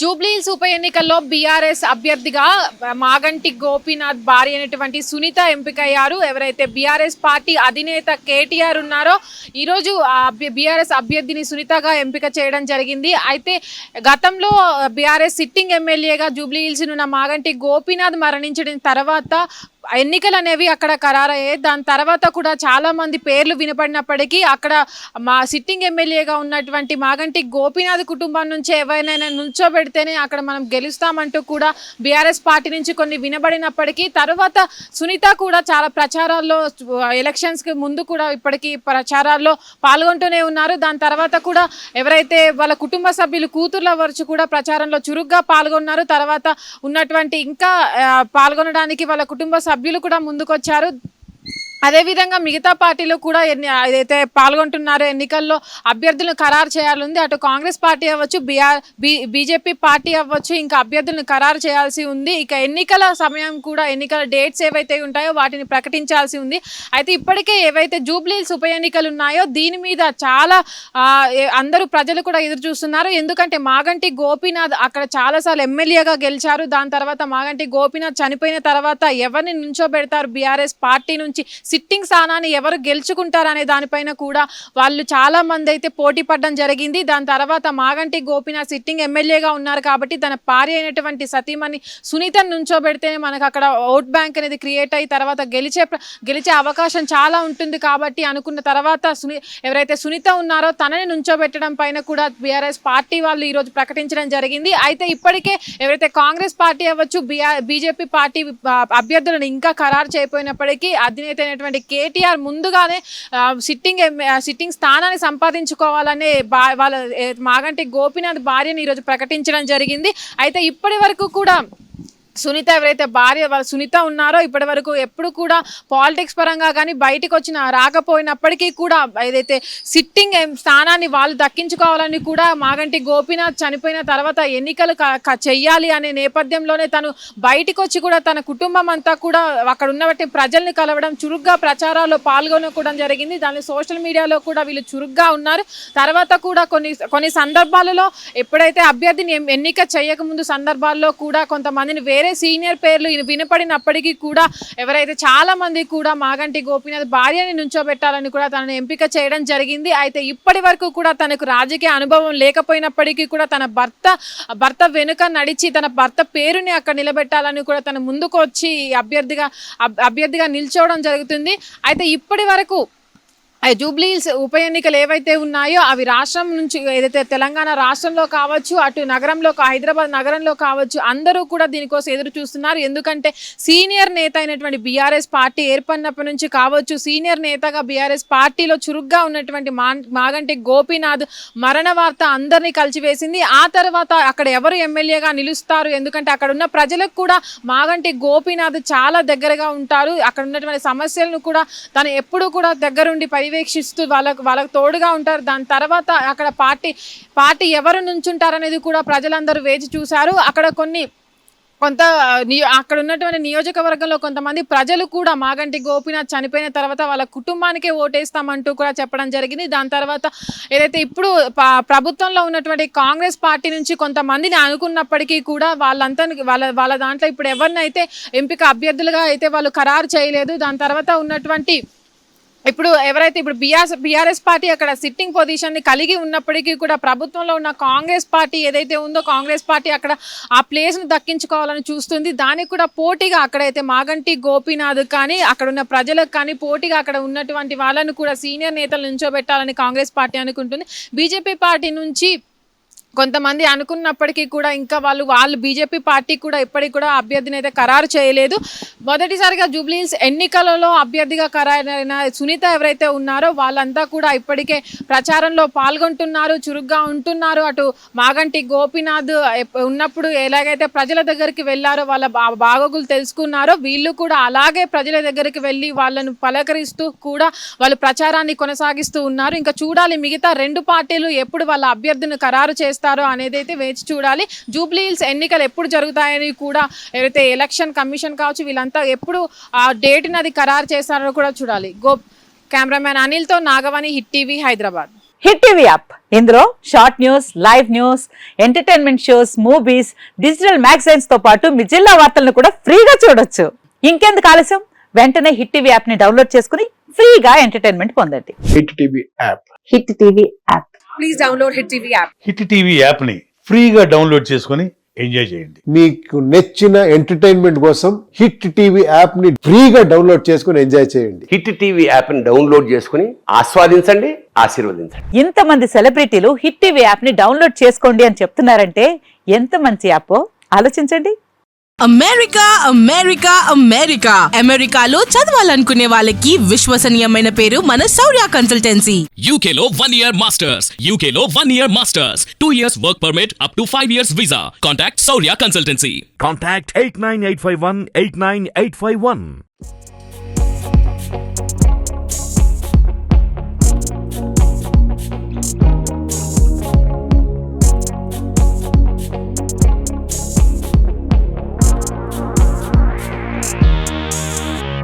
జూబ్లీహిల్స్ ఉప ఎన్నికల్లో బీఆర్ఎస్ అభ్యర్థిగా మాగంటి గోపీనాథ్ భార్య అయినటువంటి సునీత ఎంపికయ్యారు. ఎవరైతే బీఆర్ఎస్ పార్టీ అధినేత కేటీఆర్ ఉన్నారో ఈరోజు బీఆర్ఎస్ అభ్యర్థిని సునీతగా ఎంపిక చేయడం జరిగింది. అయితే గతంలో బీఆర్ఎస్ సిట్టింగ్ ఎమ్మెల్యేగా జూబ్లీహిల్స్ ఉన్న మాగంటి గోపీనాథ్ మరణించిన తర్వాత ఎన్నికలు అనేవి అక్కడ ఖరారయ్యాయి. దాని తర్వాత కూడా చాలా మంది పేర్లు వినపడినప్పటికీ అక్కడ మా సిట్టింగ్ ఎమ్మెల్యేగా ఉన్నటువంటి మాగంటి గోపీనాథ్ కుటుంబం నుంచి ఎవరినైనా నుంచోబెడితేనే అక్కడ మనం గెలుస్తామంటూ కూడా బీఆర్ఎస్ పార్టీ నుంచి కొన్ని వినబడినప్పటికీ తర్వాత సునీత కూడా చాలా ప్రచారాల్లో ఎలక్షన్స్కి ముందు కూడా ఇప్పటికీ ప్రచారాల్లో పాల్గొంటూనే ఉన్నారు. దాని తర్వాత కూడా ఎవరైతే వాళ్ళ కుటుంబ సభ్యులు కూతుర్ల వరచు కూడా ప్రచారంలో చురుగ్గా పాల్గొన్నారు. తర్వాత ఉన్నటువంటి ఇంకా పాల్గొనడానికి వాళ్ళ కుటుంబ సభ్యులు కూడా ముందుకొచ్చారు. అదేవిధంగా మిగతా పార్టీలు కూడా ఏదైతే పాల్గొంటున్నారో ఎన్నికల్లో అభ్యర్థులను ఖరారు చేయాలని అటు కాంగ్రెస్ పార్టీ అవ్వచ్చు, బీజేపీ పార్టీ అవ్వచ్చు, ఇంకా అభ్యర్థులను ఖరారు చేయాల్సి ఉంది. ఇక ఎన్నికల సమయం కూడా ఎన్నికల డేట్స్ ఏవైతే ఉంటాయో వాటిని ప్రకటించాల్సి ఉంది. అయితే ఇప్పటికే ఏవైతే జూబ్లీహిల్స్ ఉప ఎన్నికలు ఉన్నాయో దీని మీద చాలా అందరూ ప్రజలు కూడా ఎదురు చూస్తున్నారు. ఎందుకంటే మాగంటి గోపీనాథ్ అక్కడ చాలాసార్లు ఎమ్మెల్యేగా గెలిచారు. దాని తర్వాత మాగంటి గోపీనాథ్ చనిపోయిన తర్వాత ఎవరిని నుంచోబెడతారు బీఆర్ఎస్ పార్టీ నుంచి, సిట్టింగ్ స్థానాన్ని ఎవరు గెలుచుకుంటారనే దానిపైన కూడా వాళ్ళు చాలా మంది అయితే పోటీ పడడం జరిగింది. దాని తర్వాత మాగంటి గోపీనాథ్ సిట్టింగ్ ఎమ్మెల్యేగా ఉన్నారు కాబట్టి తన భార్య అయినటువంటి సతీమణి సునీతను నుంచోబెడితేనే మనకు అక్కడ ఓట్ బ్యాంక్ అనేది క్రియేట్ అయ్యి తర్వాత గెలిచే అవకాశం చాలా ఉంటుంది కాబట్టి అనుకున్న తర్వాత ఎవరైతే సునీత ఉన్నారో తనని నుంచోబెట్టడం పైన కూడా బీఆర్ఎస్ పార్టీ వాళ్ళు ఈరోజు ప్రకటించడం జరిగింది. అయితే ఇప్పటికే ఎవరైతే కాంగ్రెస్ పార్టీ అవ్వచ్చు, బీజేపీ పార్టీ అభ్యర్థులను ఇంకా ఖరారు చేయకపోయినప్పటికీ అధినేత కేటీఆర్ ముందుగానే సిట్టింగ్ స్థానాన్ని సంపాదించుకోవాలనే వాళ్ళ మాగంటి గోపీనాథ్ భార్యని ఈరోజు ప్రకటించడం జరిగింది. అయితే ఇప్పటి వరకు కూడా సునీత ఎవరైతే భార్య వాళ్ళ సునీత ఉన్నారో ఇప్పటి వరకు ఎప్పుడు కూడా పాలిటిక్స్ పరంగా కానీ బయటకు రాకపోయినప్పటికీ కూడా ఏదైతే సిట్టింగ్ స్థానాన్ని వాళ్ళు దక్కించుకోవాలని కూడా మాగంటి గోపీనాథ్ చనిపోయిన తర్వాత ఎన్నికలు చెయ్యాలి అనే నేపథ్యంలోనే తను బయటకు వచ్చి కూడా తన కుటుంబం అంతా కూడా అక్కడ ఉన్నటువంటి ప్రజల్ని కలవడం, చురుగ్గా ప్రచారాల్లో పాల్గొనడం జరిగింది. దాని సోషల్ మీడియాలో కూడా వీళ్ళు చురుగ్గా ఉన్నారు. తర్వాత కూడా కొన్ని సందర్భాలలో ఎప్పుడైతే అభ్యర్థిని ఎన్నిక చేయకముందు సందర్భాల్లో కూడా కొంతమందిని వేరే సీనియర్ పేర్లు వినపడినప్పటికీ కూడా ఎవరైతే చాలా మంది కూడా మాగంటి గోపీనాథ్ భార్యని నుంచోబెట్టాలని కూడా తనను ఎంపిక చేయడం జరిగింది. అయితే ఇప్పటి వరకు కూడా తనకు రాజకీయ అనుభవం లేకపోయినప్పటికీ కూడా తన భర్త వెనుక నడిచి తన భర్త పేరుని అక్కడ నిలబెట్టాలని కూడా తన ముందుకు వచ్చి అభ్యర్థిగా నిల్చోవడం జరుగుతుంది. అయితే ఇప్పటి వరకు జూబ్లీహిల్స్ ఉప ఎన్నికలు ఏవైతే ఉన్నాయో అవి రాష్ట్రం నుంచి ఏదైతే తెలంగాణ రాష్ట్రంలో కావచ్చు, అటు నగరంలో హైదరాబాద్ నగరంలో కావచ్చు, అందరూ కూడా దీనికోసం ఎదురు చూస్తున్నారు. ఎందుకంటే సీనియర్ నేత అయినటువంటి బీఆర్ఎస్ పార్టీ ఏర్పడినప్పటి నుంచి కావచ్చు, సీనియర్ నేతగా బీఆర్ఎస్ పార్టీలో చురుగ్గా ఉన్నటువంటి మాగంటి గోపీనాథ్ మరణ వార్త అందరినీ కలిసివేసింది. ఆ తర్వాత అక్కడ ఎవరు ఎమ్మెల్యేగా నిలుస్తారు, ఎందుకంటే అక్కడ ఉన్న ప్రజలకు కూడా మాగంటి గోపీనాథ్ చాలా దగ్గరగా ఉంటారు. అక్కడ ఉన్నటువంటి సమస్యలను కూడా తను ఎప్పుడూ కూడా దగ్గరుండి పర్యవేక్షిస్తూ వాళ్ళకు తోడుగా ఉంటారు. దాని తర్వాత అక్కడ పార్టీ ఎవరు నుంచుంటారనేది కూడా ప్రజలందరూ వేచి చూశారు. అక్కడ అక్కడ ఉన్నటువంటి నియోజకవర్గంలో కొంతమంది ప్రజలు కూడా మాగంటి గోపీనాథ్ చనిపోయిన తర్వాత వాళ్ళ కుటుంబానికే ఓటేస్తామంటూ కూడా చెప్పడం జరిగింది. దాని తర్వాత ఏదైతే ఇప్పుడు ప్రభుత్వంలో ఉన్నటువంటి కాంగ్రెస్ పార్టీ నుంచి కొంతమందిని అనుకున్నప్పటికీ కూడా వాళ్ళంతా వాళ్ళ దాంట్లో ఇప్పుడు ఎవరినైతే ఎంపిక అభ్యర్థులుగా అయితే వాళ్ళు ఖరారు చేయలేదు. దాని తర్వాత ఉన్నటువంటి ఎవరైతే బీఆర్ఎస్ పార్టీ అక్కడ సిట్టింగ్ పొజిషన్ని కలిగి ఉన్నప్పటికీ కూడా ప్రభుత్వంలో ఉన్న కాంగ్రెస్ పార్టీ ఏదైతే ఉందో కాంగ్రెస్ పార్టీ అక్కడ ఆ ప్లేస్ను దక్కించుకోవాలని చూస్తుంది. దానికి కూడా పోటీగా అక్కడైతే మాగంటి గోపీనాథ్ కానీ అక్కడ ఉన్న ప్రజలకు కానీ పోటీగా అక్కడ ఉన్నటువంటి వాళ్ళను కూడా సీనియర్ నేతలు నుంచోబెట్టాలని కాంగ్రెస్ పార్టీ అనుకుంటుంది. బీజేపీ పార్టీ నుంచి కొంతమంది అనుకున్నప్పటికీ కూడా ఇంకా వాళ్ళు బీజేపీ పార్టీ కూడా ఇప్పటికి కూడా అభ్యర్థిని అయితే ఖరారు చేయలేదు. మొదటిసారిగా జూబ్లీహిల్స్ ఎన్నికలలో అభ్యర్థిగా ఖరారైన సునీత ఎవరైతే ఉన్నారో వాళ్ళంతా కూడా ఇప్పటికే ప్రచారంలో పాల్గొంటున్నారు, చురుగ్గా ఉంటున్నారు. అటు మాగంటి గోపీనాథ్ ఉన్నప్పుడు ఎలాగైతే ప్రజల దగ్గరికి వెళ్ళారో వాళ్ళ బాగోగులు తెలుసుకున్నారో వీళ్ళు కూడా అలాగే ప్రజల దగ్గరికి వెళ్ళి వాళ్ళను పలకరిస్తూ కూడా వాళ్ళు ప్రచారాన్ని కొనసాగిస్తూ ఉన్నారు. ఇంకా చూడాలి మిగతా రెండు పార్టీలు ఎప్పుడు వాళ్ళ అభ్యర్థిని ఖరారు చేస్తారు అనేది అయితే వేచి చూడాలి. జూబ్లీహిల్స్ ఎన్నికలు ఎప్పుడు జరుగుతాయని కూడా ఎవరైతే ఎలక్షన్ కమిషన్ కావచ్చు వీళ్ళంతా ఎప్పుడు ఆ డేట్ని అది ఖరారు చేస్తారో కూడా చూడాలి. కెమెరామ్యాన్ అనిల్తో Nagavani, hit TV, Hyderabad. Hit TV app ఇందులో short news, live news, entertainment shows, movies, digital magazines తో పాటు మీ జిల్లా వార్తలను కూడా ఫ్రీగా చూడొచ్చు. ఇంకెందుకు ఆలస్యం, వెంటనే హిట్ టీవీ యాప్ ని డౌన్లోడ్ చేసుకుని ఫ్రీగా ఎంటర్టైన్మెంట్ పొందండి. Hit TV app. Hit TV app. Please download hit TV app. Hit TV యాప్ని ఫ్రీగా డౌన్లోడ్ చేసుకొని ఎంజాయ్ చేయండి. మీకు నచ్చిన ఎంటర్టైన్మెంట్ కోసం హిట్ టీవీ యాప్ ని ఫ్రీగా డౌన్లోడ్ చేసుకుని ఎంజాయ్ చేయండి. హిట్ టీవీ యాప్ని డౌన్లోడ్ చేసుకుని ఆస్వాదించండి, ఆశీర్వదించండి. ఇంతమంది సెలబ్రిటీలు హిట్ టీవీ యాప్ ని డౌన్లోడ్ చేసుకోండి అని చెప్తున్నారంటే ఎంత మంచి యాప్ ఆలోచించండి. అమెరికా అమెరికా అమెరికా అమెరికాలో చదవాలనుకునే వాళ్ళకి విశ్వసనీయమైన పేరు మన శౌర్య కన్సల్టెన్సీ. UK లో 1 year masters. UK లో 1 year masters. 2 years work permit up to 5 years visa. Contact Saurya Consultancy. Contact 89851 89851.